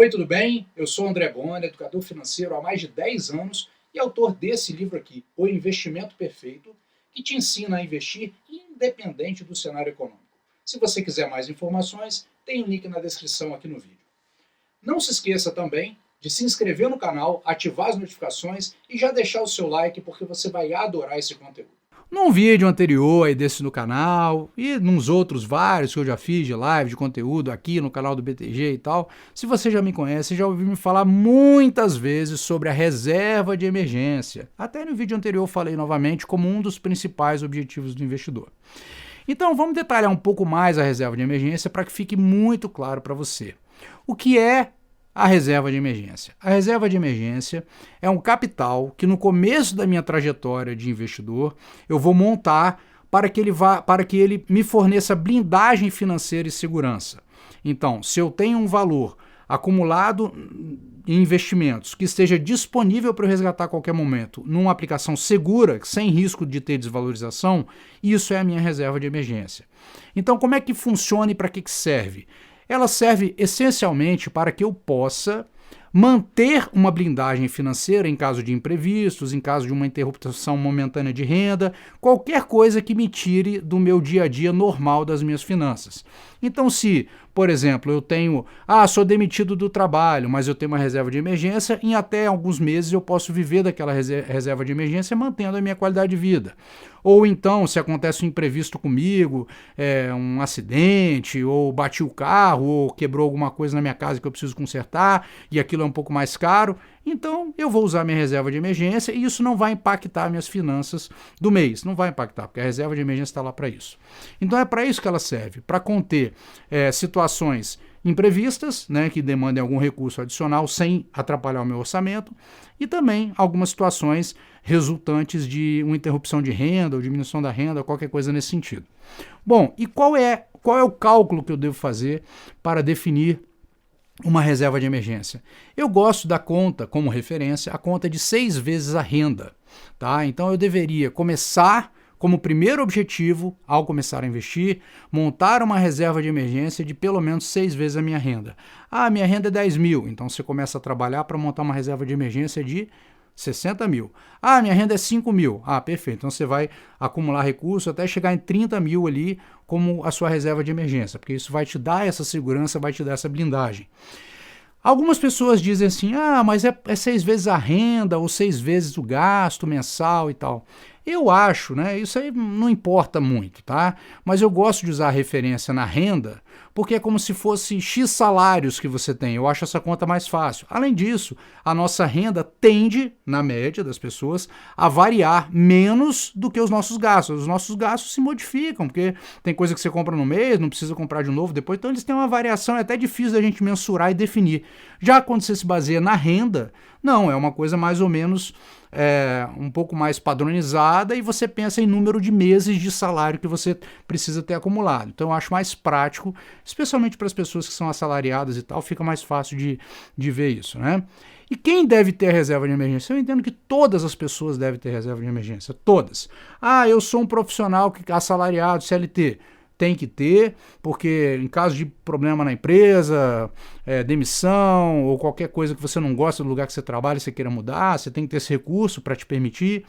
Oi, tudo bem? Eu sou André Bona, educador financeiro há mais de 10 anos e autor desse livro aqui, O Investimento Perfeito, que te ensina a investir independente do cenário econômico. Se você quiser mais informações, tem um link na descrição aqui no vídeo. Não se esqueça também de se inscrever no canal, ativar as notificações e já deixar o seu like porque você vai adorar esse conteúdo. Num vídeo anterior aí desse no canal e nos outros vários que eu já fiz de live, de conteúdo aqui no canal do BTG e tal, se você já me conhece, já ouviu me falar muitas vezes sobre a reserva de emergência. Até no vídeo anterior eu falei novamente como um dos principais objetivos do investidor. Então vamos detalhar um pouco mais a reserva de emergência para que fique muito claro para você. O que é a reserva de emergência? A reserva de emergência é um capital que no começo da minha trajetória de investidor eu vou montar para que ele me forneça blindagem financeira e segurança. Então, se eu tenho um valor acumulado em investimentos que esteja disponível para eu resgatar a qualquer momento numa aplicação segura, sem risco de ter desvalorização, isso é a minha reserva de emergência. Então, como é que funciona e para que serve? Ela serve essencialmente para que eu possa manter uma blindagem financeira em caso de imprevistos, em caso de uma interrupção momentânea de renda, qualquer coisa que me tire do meu dia a dia normal das minhas finanças. Então, se, por exemplo, eu tenho, sou demitido do trabalho, mas eu tenho uma reserva de emergência, em até alguns meses eu posso viver daquela reserva de emergência mantendo a minha qualidade de vida. Ou então, se acontece um imprevisto comigo, um acidente, ou bati o carro, ou quebrou alguma coisa na minha casa que eu preciso consertar, e aquilo é um pouco mais caro, então eu vou usar minha reserva de emergência e isso não vai impactar minhas finanças do mês. Não vai impactar, porque a reserva de emergência está lá para isso. Então é para isso que ela serve, para conter situações imprevistas, né, que demandem algum recurso adicional sem atrapalhar o meu orçamento, e também algumas situações resultantes de uma interrupção de renda ou diminuição da renda, qualquer coisa nesse sentido. Bom, e qual é o cálculo que eu devo fazer para definir uma reserva de emergência? Eu gosto da conta, como referência, a conta de 6 vezes a renda. Tá? Então eu deveria começar como primeiro objetivo, ao começar a investir, montar uma reserva de emergência de pelo menos 6 vezes a minha renda. Minha renda é 10 mil, então você começa a trabalhar para montar uma reserva de emergência de 60 mil. Minha renda é 5 mil. Perfeito. Então você vai acumular recurso até chegar em 30 mil ali como a sua reserva de emergência, porque isso vai te dar essa segurança, vai te dar essa blindagem. Algumas pessoas dizem assim, mas é 6 vezes a renda ou 6 vezes o gasto mensal e tal. Eu acho, né, isso aí não importa muito, tá? Mas eu gosto de usar a referência na renda, porque é como se fosse X salários que você tem. Eu acho essa conta mais fácil. Além disso, a nossa renda tende, na média das pessoas, a variar menos do que os nossos gastos. Os nossos gastos se modificam, porque tem coisa que você compra no mês, não precisa comprar de novo depois, então eles têm uma variação, é até difícil da gente mensurar e definir. Já quando você se baseia na renda, não, é uma coisa mais ou menos um pouco mais padronizada e você pensa em número de meses de salário que você precisa ter acumulado. Então eu acho mais prático, especialmente para as pessoas que são assalariadas e tal, fica mais fácil de ver isso, né? E quem deve ter reserva de emergência? Eu entendo que todas as pessoas devem ter reserva de emergência, todas. Eu sou um profissional assalariado, CLT. Tem que ter, porque em caso de problema na empresa, demissão ou qualquer coisa que você não gosta do lugar que você trabalha e você queira mudar, você tem que ter esse recurso para te permitir.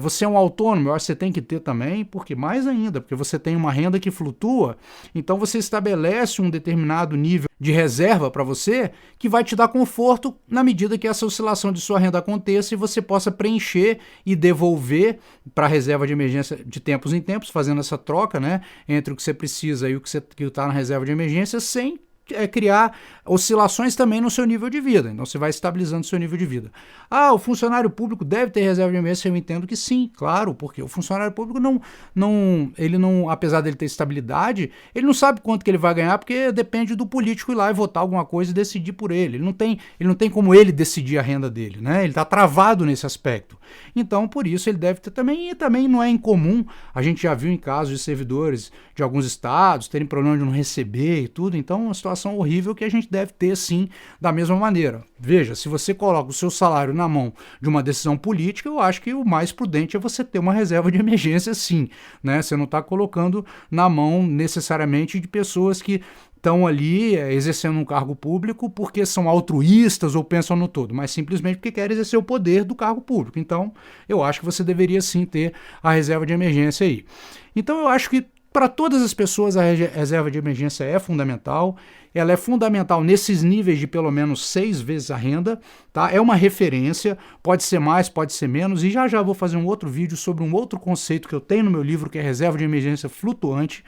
Você é um autônomo, eu acho que você tem que ter também, porque mais ainda, porque você tem uma renda que flutua, então você estabelece um determinado nível de reserva para você que vai te dar conforto na medida que essa oscilação de sua renda aconteça e você possa preencher e devolver para a reserva de emergência de tempos em tempos, fazendo essa troca, né, entre o que você precisa e o que está na reserva de emergência, sem criar oscilações também no seu nível de vida. Então você vai estabilizando o seu nível de vida. O funcionário público deve ter reserva de emergência? Eu entendo que sim, claro, porque o funcionário público ele não, apesar dele ter estabilidade, ele não sabe quanto que ele vai ganhar, porque depende do político ir lá e votar alguma coisa e decidir por ele. Ele não tem como ele decidir a renda dele, né? Ele está travado nesse aspecto. Então, por isso, ele deve ter também, e também não é incomum, a gente já viu em casos de servidores de alguns estados terem problema de não receber e tudo, então é uma situação horrível que a gente deve ter sim da mesma maneira. Veja, se você coloca o seu salário na mão de uma decisão política, eu acho que o mais prudente é você ter uma reserva de emergência sim, né? Você não está colocando na mão necessariamente de pessoas que estão ali exercendo um cargo público porque são altruístas ou pensam no todo, mas simplesmente porque querem exercer o poder do cargo público. Então, eu acho que você deveria sim ter a reserva de emergência aí. Então, eu acho que para todas as pessoas a reserva de emergência é fundamental. Ela é fundamental nesses níveis de pelo menos 6 vezes a renda, tá? É uma referência, pode ser mais, pode ser menos, e já vou fazer um outro vídeo sobre um outro conceito que eu tenho no meu livro, que é reserva de emergência flutuante.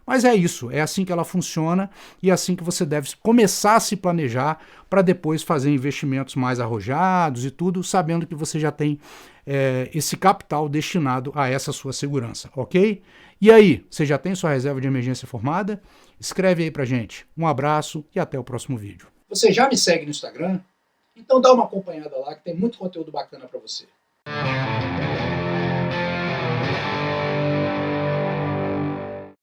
Mas é isso, é assim que ela funciona e é assim que você deve começar a se planejar para depois fazer investimentos mais arrojados e tudo, sabendo que você já tem esse capital destinado a essa sua segurança, ok? E aí, você já tem sua reserva de emergência formada? Escreve aí pra gente. Um abraço e até o próximo vídeo. Você já me segue no Instagram? Então dá uma acompanhada lá que tem muito conteúdo bacana para você.